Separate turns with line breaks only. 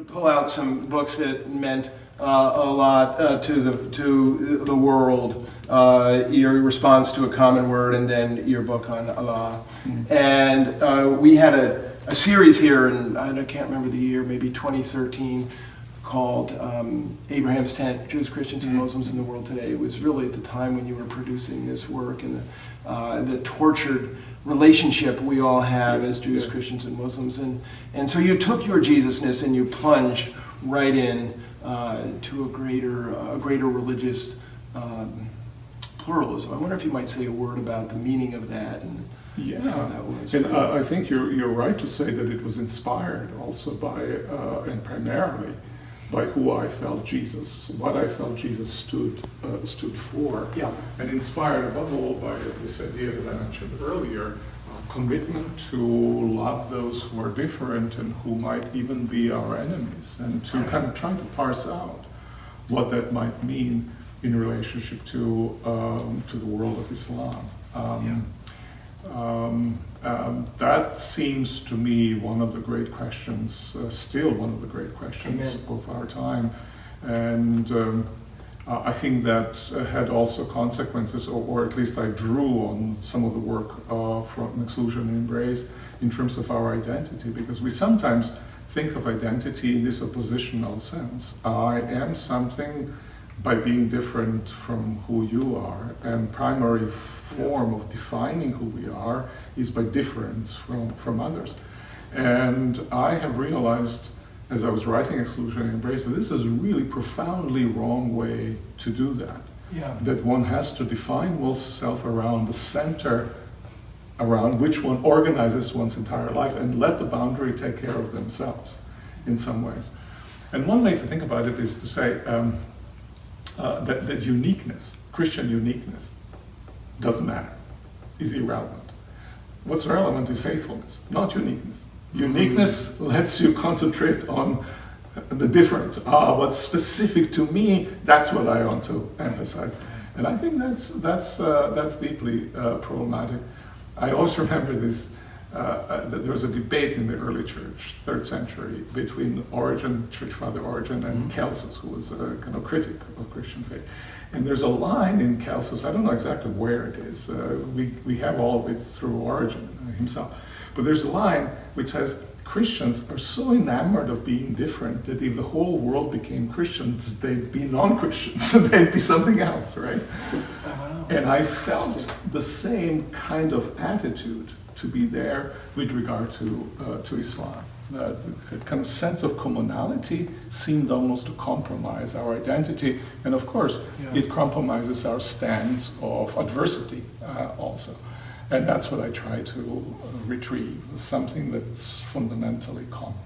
pull out some books that meant a lot to the world. Your response to a common word, and then your book on Allah. And we had a series here, and I can't remember the year, maybe 2013, called Abraham's Tent, Jews, Christians, and Muslims in the World Today. It was really at the time when you were producing this work, and the tortured relationship we all have as Jews, Christians, and Muslims. And so you took your Jesusness and you plunged right in to a greater religious pluralism. I wonder if you might say a word about the meaning of that and how that was.
And I think you're right to say that it was inspired also by, and primarily, by who I felt Jesus, what I felt Jesus stood for, and inspired above all by this idea that I mentioned earlier, commitment to love those who are different and who might even be our enemies, and to kind of try to parse out what that might mean in relationship to the world of Islam. That seems to me one of the great questions, still one of the great questions of our time. And I think that had also consequences, or at least I drew on some of the work from Exclusion and Embrace in terms of our identity, because we sometimes think of identity in this oppositional sense. I am something by being different from who you are, and primary form of defining who we are is by difference from others. And I have realized, as I was writing Exclusion and Embrace, that this is a really profoundly wrong way to do that. That one has to define oneself around the center around which one organizes one's entire life, and let the boundary take care of themselves in some ways. And one way to think about it is to say that uniqueness, Christian uniqueness, doesn't matter, is irrelevant. What's relevant is faithfulness, not uniqueness. Uniqueness lets you concentrate on the difference. What's specific to me, that's what I want to emphasize. And I think that's deeply problematic. I always remember this, that there was a debate in the early church, 3rd century, between Origen, Church Father Origen, and Celsus, who was a kind of critic of Christian faith. And there's a line in Celsus, I don't know exactly where it is, we have all of it through Origen himself, but there's a line which says, Christians are so enamored of being different that if the whole world became Christians, they'd be non-Christians, they'd be something else, right? And I felt the same kind of attitude to be there with regard to Islam. The kind of sense of commonality seemed almost to compromise our identity, and of course, it compromises our stance of adversity also. And that's what I try to retrieve, something that's fundamentally common.